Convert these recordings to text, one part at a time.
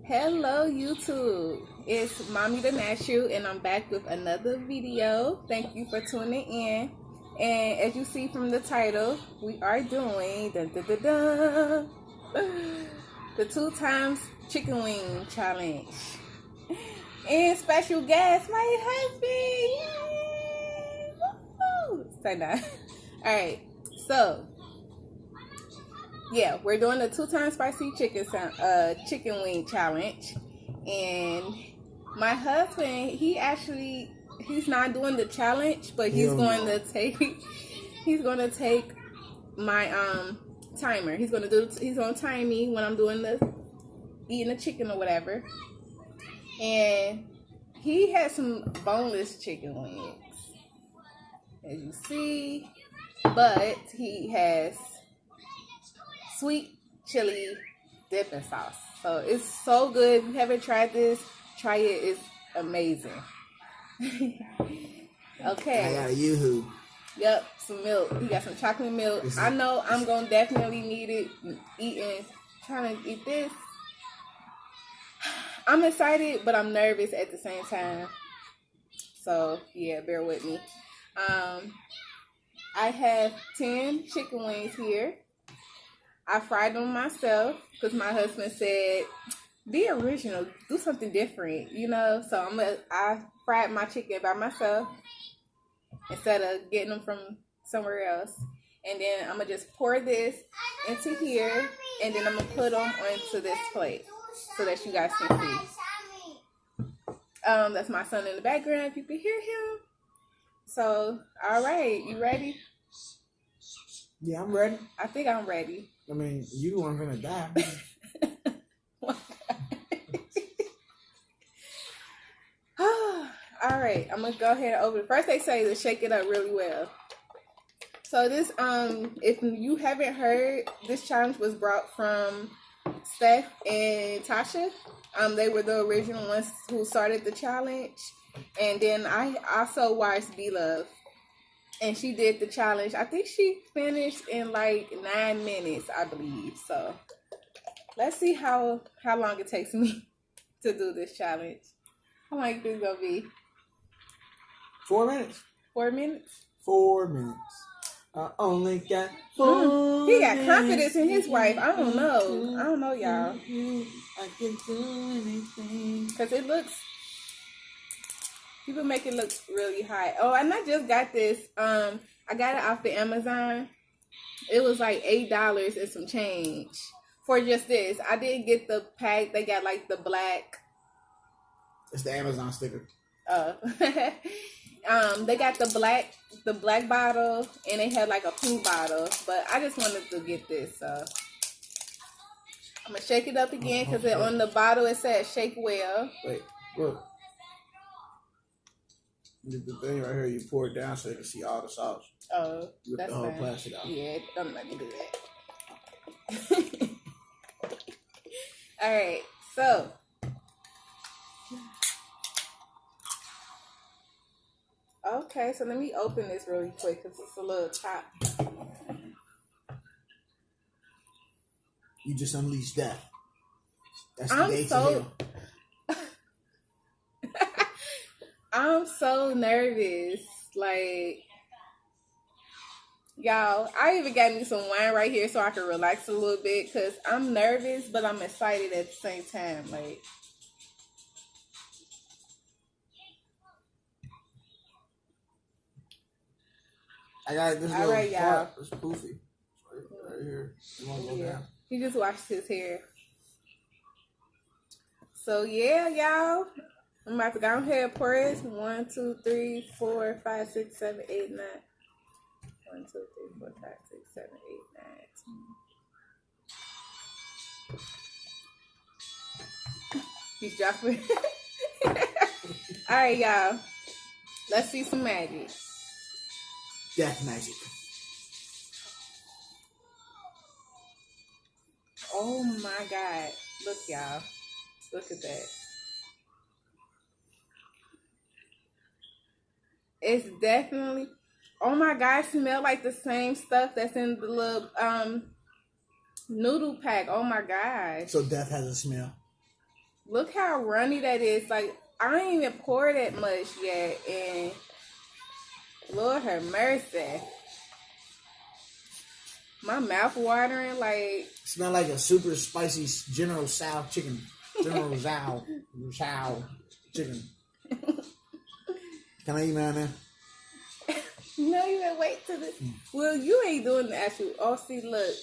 Hello YouTube, it's Mommy the Natural and I'm back with another video. Thank you for tuning in. And as you see from the title, we are doing the 2 times chicken wing challenge. And special guest, my husband. Yay! Woo! Say that. Alright, so yeah, we're doing the 2 times spicy chicken wing challenge, and my husband, he's not doing the challenge, but he's going to take my timer. He's gonna time me when I'm doing eating the chicken or whatever. And he has some boneless chicken wings, as you see, but he has sweet chili dipping sauce. So it's so good. If you haven't tried this, try it. It's amazing. Okay. I got a Yoo-hoo. Yep, some milk. He got some chocolate milk. I know I'm gonna definitely need it. Trying to eat this. I'm excited, but I'm nervous at the same time. So yeah, bear with me. I have 10 chicken wings here. I fried them myself because my husband said, be original, do something different, So I fried my chicken by myself instead of getting them from somewhere else. And then I'm going to just pour this into here, and then I'm going to put them onto this plate so that you guys can see. That's my son in the background, if you can hear him. So, all right, you ready? Yeah, I'm ready. I think I'm ready. I mean, you the one gonna die. All right, I'm gonna go ahead and open it. First, they say to shake it up really well. So this, if you haven't heard, this challenge was brought from Steph and Tasha. They were the original ones who started the challenge, and then I also watched B-Love. And she did the challenge. I think she finished in like 9 minutes, I believe. So let's see how long it takes me to do this challenge. How long is it gonna be? 4 minutes. 4 minutes? 4 minutes. I only got 4 He got confidence in his wife. I don't know, y'all. I can do anything. Because it looks... People make it look really hot. Oh, and I just got this. I got it off the Amazon. It was like $8 and some change for just this. I didn't get the pack. They got like the black. It's the Amazon sticker. They got the black bottle, and they had like a pink bottle. But I just wanted to get this. So I'm gonna shake it up again because on the bottle it says "Shake well." Wait, look. The thing right here, you pour it down so you can see all the sauce. Oh, Rip that's the whole fine. plastic out. Yeah, I'm not gonna do that. All right, so okay, so let me open this really quick because it's a little top. You just unleashed death. That's the gates of hell. I'm so nervous. Like, y'all, I even got me some wine right here so I can relax a little bit because I'm nervous, but I'm excited at the same time. Like, I got this all right, y'all. It's poofy. Right here. You want to go down? He just washed his hair. So, yeah, y'all. I'm about to go ahead and pour it. 1, 2, 3, 4, 5, 6, 7, 8, 9. 1, 2, 3, 4, 5, 6, 7, 8, 9. He's dropping. All right, y'all. Let's see some magic. Death magic. Oh my God. Look, y'all. Look at that. It's definitely, oh my God, it smells like the same stuff that's in the little noodle pack. Oh my gosh. So death has a smell. Look how runny that is. Like, I ain't even poured that much yet. And Lord have mercy. My mouth watering, like. Smell like a super spicy General Tso chicken. General Tso chicken. Can I eat mine now? No, you gotta wait till the. Well, you ain't doing the actual. Oh, see, look.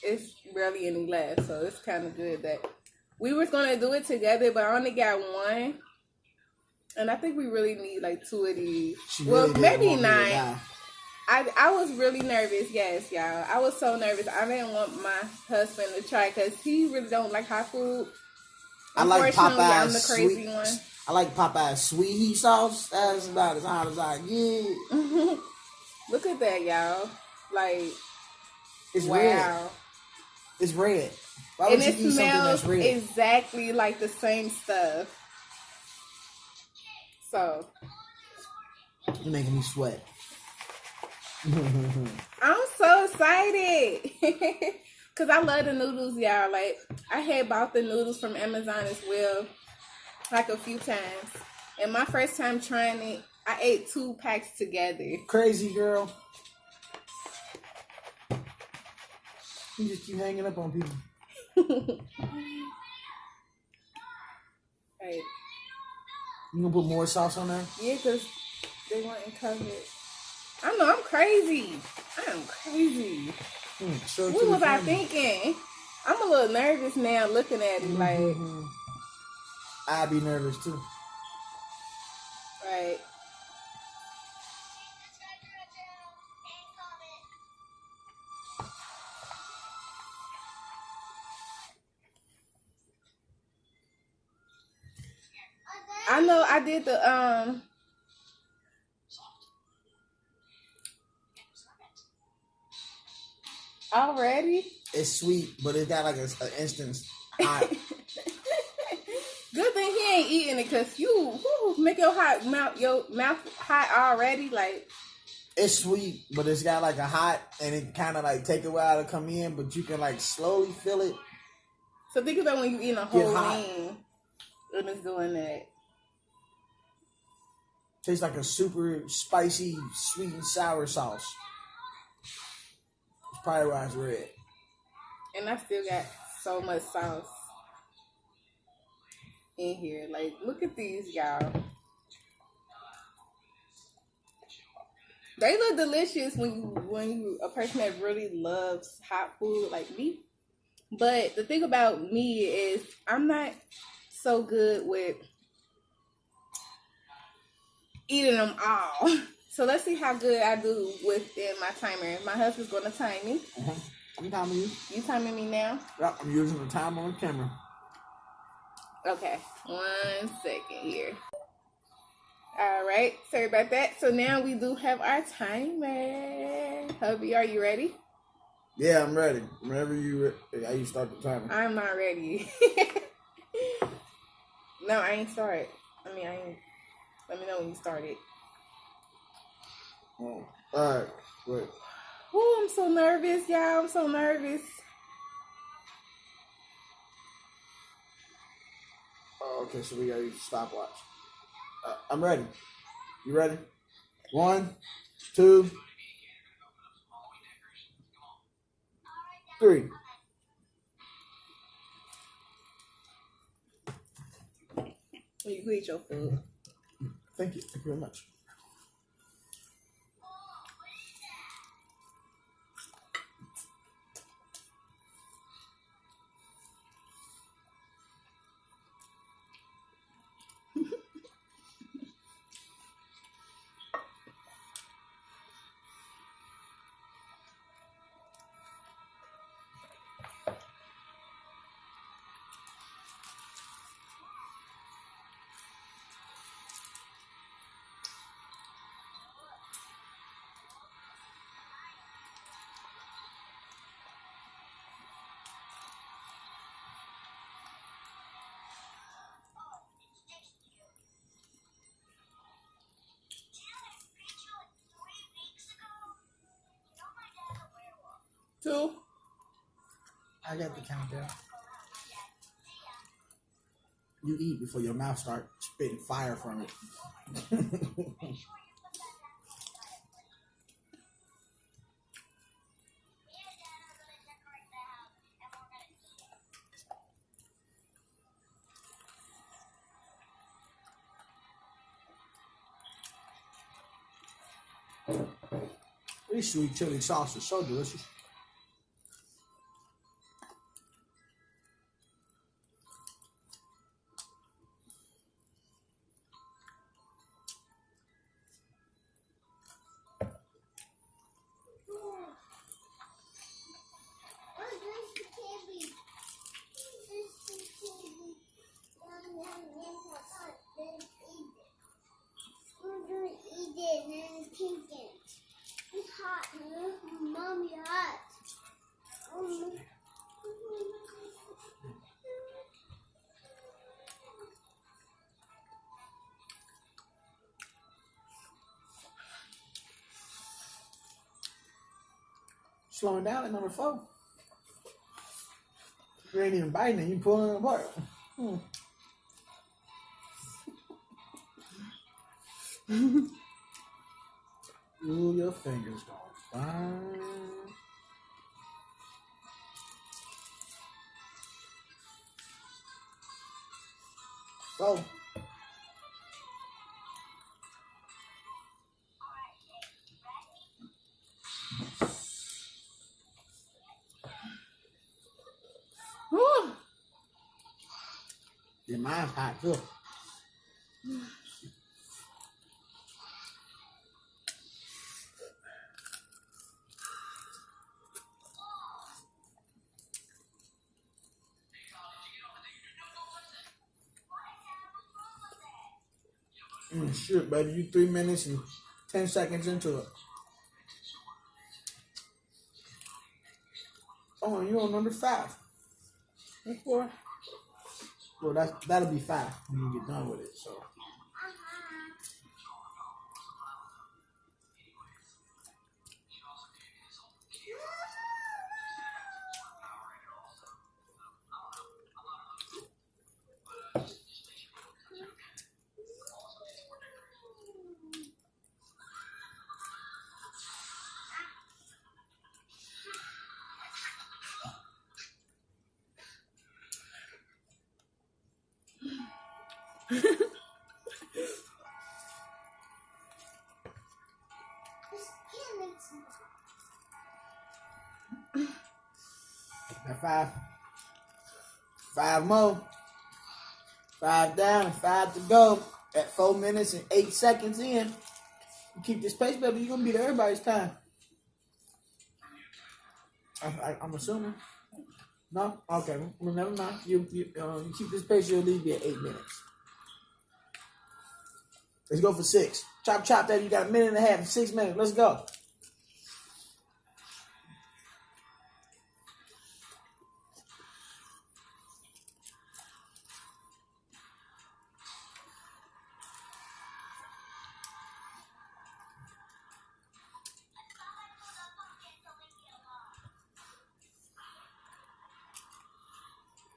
It's barely any left. So it's kind of good that we were going to do it together, but I only got one. And I think we really need like 2 of these. Well, maybe 9. I was really nervous, yes, y'all. I was so nervous. I didn't want my husband to try because he really don't like hot food. I like Popeye's I'm the crazy sweet, one. I like Popeye's sweet heat sauce. That's about as hot as I get. Look at that, y'all. Like, it's wow. Red. It's red. Why would and you eat something that's red? Exactly like the same stuff. So. You're making me sweat. I'm so excited because I love the noodles, y'all. Like, I had bought the noodles from Amazon as well, like a few times. And my first time trying it, I ate 2 packs together. Crazy girl. You just keep hanging up on people. Right. You gonna put more sauce on there? Yeah, because they weren't covered. I know, I'm crazy. I am crazy. What was I thinking? I'm a little nervous now looking at it like. I'd be nervous too. Right. I know I did the already. It's sweet, but it got like an instance hot. Good thing he ain't eating it because you make your mouth hot already. Like, it's sweet, but it's got like a hot, and it kind of like take a while to come in, but you can like slowly feel it. So think about when you eat a whole wing and it's doing that. Tastes like a super spicy, sweet and sour sauce. It's probably why it's red. And I still got so much sauce in here. Like, look at these, y'all. They look delicious when you a person that really loves hot food like me. But the thing about me is I'm not so good with eating them all. So let's see how good I do within my timer. My husband's going to time me. I'm timing you. You timing me now? Yep, I'm using the timer on the camera. Okay, 1 second here. All right, sorry about that. So now we do have our timer. Hubby, are you ready? Yeah, I'm ready. Whenever you start the timer. I'm not ready. No, I ain't started. I ain't. Let me know when you started. Oh, all right, wait. Oh, I'm so nervous, y'all. I'm so nervous. Oh, okay, so we gotta use a stopwatch. I'm ready. You ready? 1, 2, 3. You can eat your food. Thank you. Thank you very much. Two. I got the countdown. You eat before your mouth starts spitting fire from it. This sweet chili sauce is so delicious. It's hot, Mommy, hot. Slowing down at number 4. You ain't even biting it, you pulling it apart. Ooh, your fingers gonna burn. Go. Whew. Yeah, mine's hot too. Shit, baby, you 3 minutes and 10 seconds into it. Oh, you on number 5. That's 4. Well, that'll be 5 when you get done with it. So. Got 5 more. 5 down and 5 to go. At 4 minutes and 8 seconds in. You keep this pace, baby, you're gonna beat everybody's time. I'm assuming. No? Okay. Well, never mind. You keep this pace, you'll at least be at 8 minutes. Let's go for 6. Chop that. You got a minute and a half, 6 minutes. Let's go.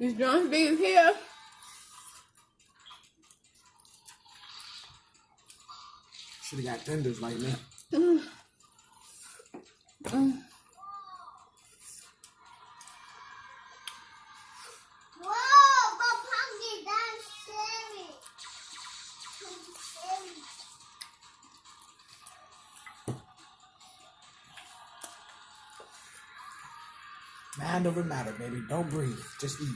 This Jones B is here. Should have got tenders like me. Whoa, but Punky, that's scary. Mind over matter, baby. Don't breathe. Just eat.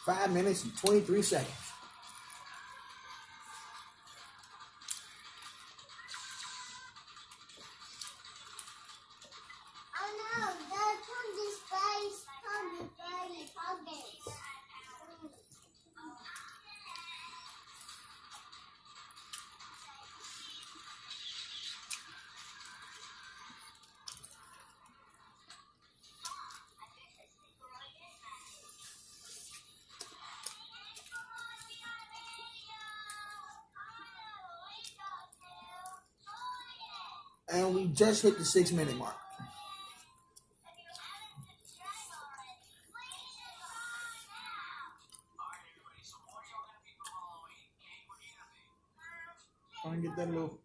5 minutes and 23 seconds. Oh no, that's Punky's face. Punky. And we just hit the 6 minute mark. Trying to get that little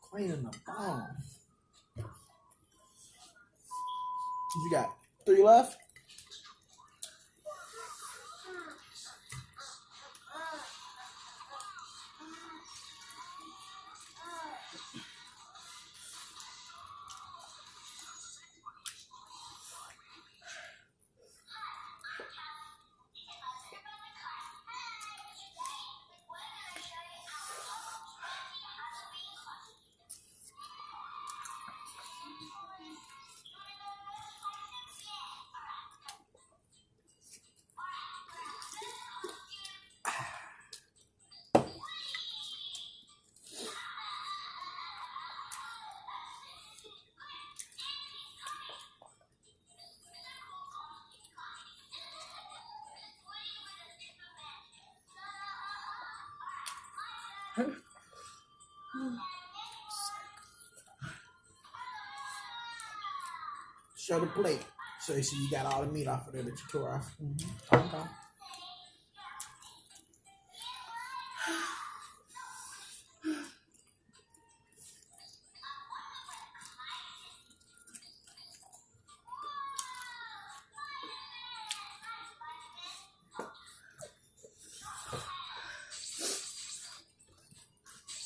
cleaning the bone. You got 3 left? Show the plate. So you see you got all the meat off of there that you tore off. Mm-hmm. Okay.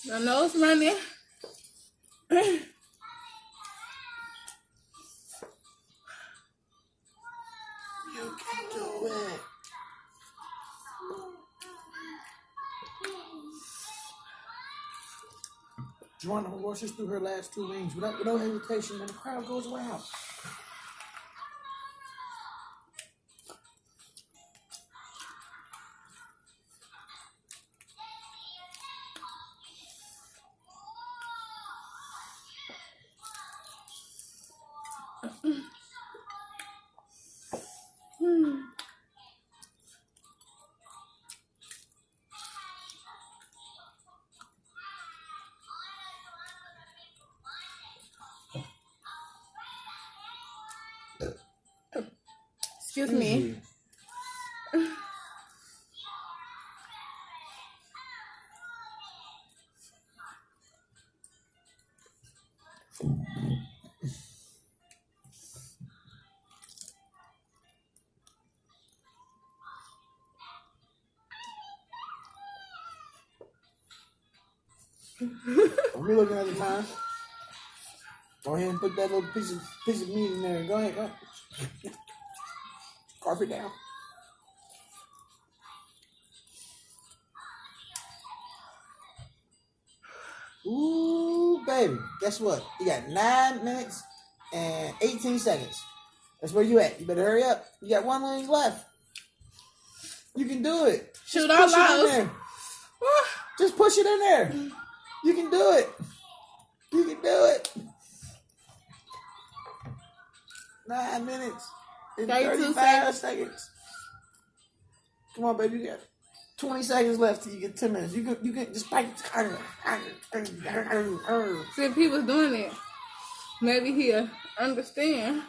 My nose running. You can do it. Joanna rushes through her last 2 rings without no hesitation, and the crowd goes wild. Excuse me. Don't be looking at the time. Go ahead and put that little piece of meat in there. Go ahead. Carve it down. Ooh, baby. Guess what? You got 9 minutes and 18 seconds. That's where you at. You better hurry up. You got 1 leg left. You can do it. Shoot Just out push it in loud. there. Just push it in there. You can do it. You can do it. 9 minutes and 32 35 seconds. Come on, baby. You got 20 seconds left till you get 10 minutes. You can just bite. See, if he was doing it, maybe he'll understand.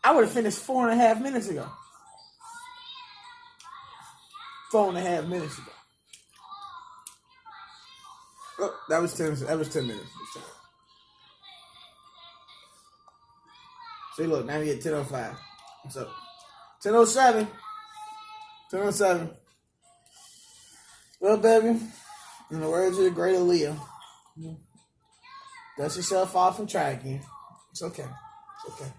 I would have finished 4.5 minutes ago. 4.5 minutes ago. Oh, that was 10. That was 10 minutes. See, look, now we get 10:05. What's up? 10:07. 10:07. Well, baby, in the words of the great Aaliyah, dust yourself off and try again. It's okay. It's okay.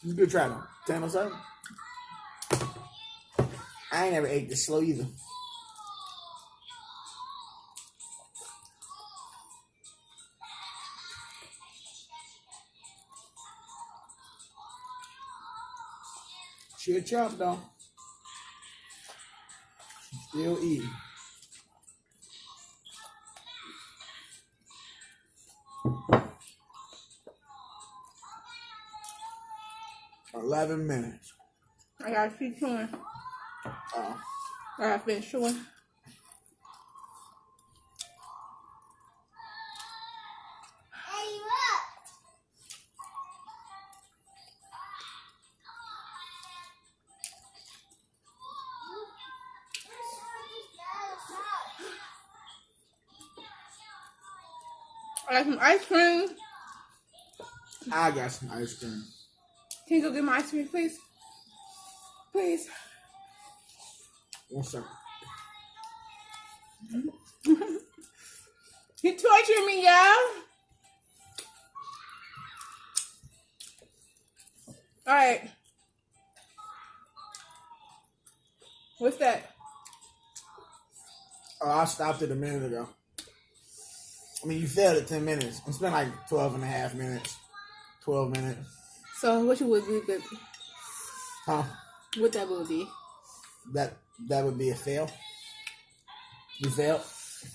It's a good try, though. 10:07. I ain't never ate this slow either. She a chump, though. Still eating. For 11 minutes. I gotta keep chewing. I gotta finish chewing. Hey, look. Like some ice cream. I got some ice cream. Can you go get my ice cream, please? Please. 1 second. You torturing me, y'all. Alright. What's that? Oh, I stopped it a minute ago. I mean, you failed at 10 minutes. It's been like 12 and a half minutes. 12 minutes. So what you would do, baby? Huh? What that would be? That would be a fail. You failed?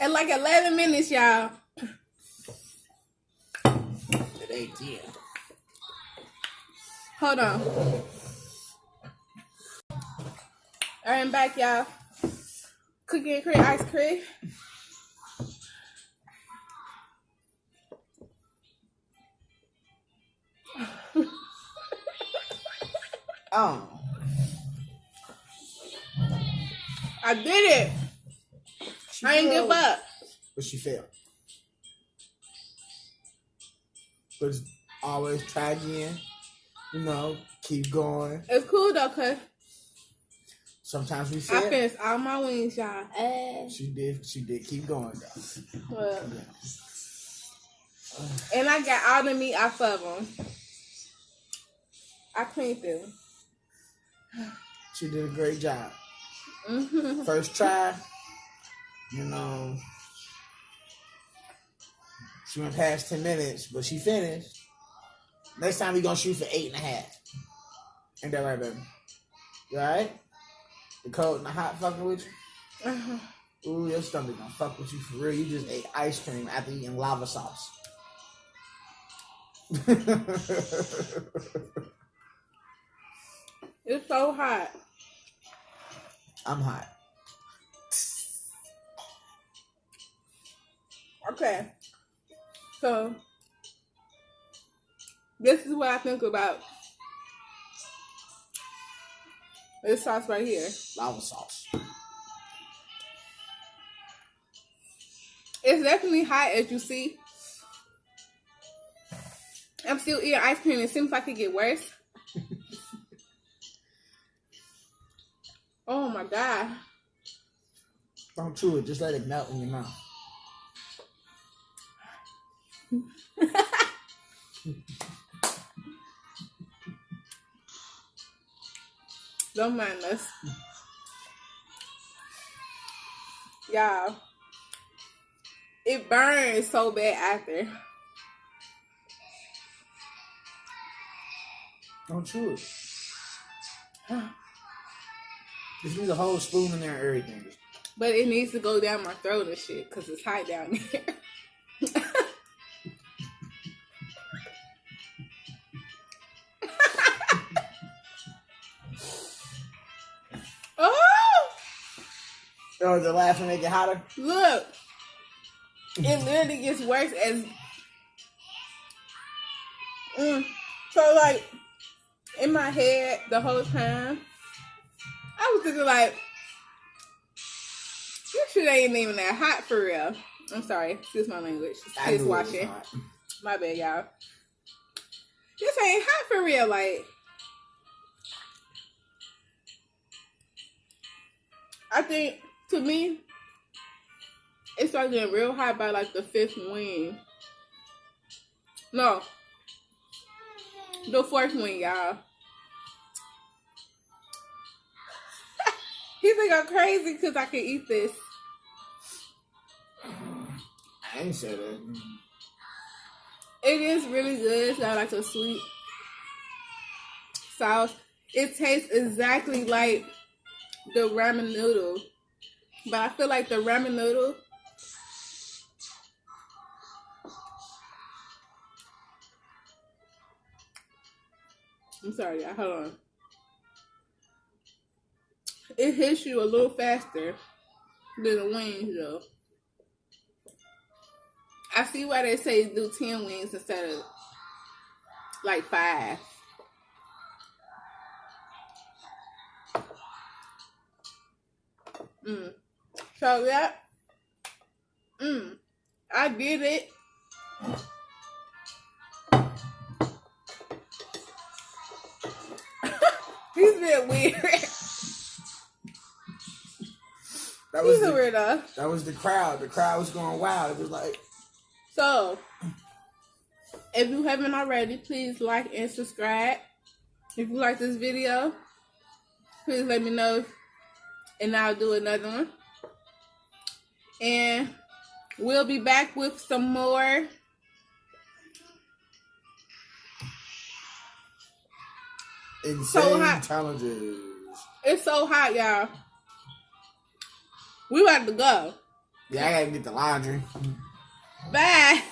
At like 11 minutes, y'all. At 18. Hold on. Alright, I'm back, y'all. Cookie and cream ice cream. Oh. I did it. I ain't give up. But she failed. But always try again. You know, keep going. It's cool though, cause Sometimes we I fail. finished all my wings, y'all. She did keep going though. Well, and I got all the meat off of them. I cleaned them. She did a great job. Mm-hmm. First try, you know, she went past 10 minutes, but she finished. Next time we gonna shoot for 8.5. Ain't that right, baby? You alright? The cold and the hot fucking with you? Uh-huh. Ooh, your stomach gonna fuck with you for real. You just ate ice cream after eating lava sauce. It's so hot. I'm hot. Okay. So, this is what I think about this sauce right here. Lava sauce. It's definitely hot, as you see. I'm still eating ice cream. It seems like it get worse. Oh my God. Don't chew it. Just let it melt in your mouth. Don't mind us. Y'all. It burns so bad after. Don't chew it. Just need a whole spoon in there and everything. But it needs to go down my throat and shit because it's hot down there. Oh! Oh, the laugh and make it hotter? Look. It literally gets worse as... So, like, in my head the whole time, I was thinking, like, this shit ain't even that hot for real. I'm sorry. Excuse my language. Excuse washing. My bad, y'all. This ain't hot for real. Like, I think, to me, it started getting real hot by, like, the 5th wing. No. The 4th wing, y'all. He think I'm crazy because I can eat this. I ain't said that. It is really good. It's got like a sweet sauce. It tastes exactly like the ramen noodle. But I feel like the ramen noodle I'm sorry, y'all. Hold on. It hits you a little faster than the wings, though. I see why they say do 10 wings instead of like 5. So yeah, I did it. He's been weird. He's a weirdo. That was the crowd. The crowd was going wild. It was like. So, if you haven't already, please like and subscribe. If you like this video, please let me know, and I'll do another one. And we'll be back with some more insane challenges. It's so hot, y'all. We about to go. Yeah, I gotta get the laundry. Bye.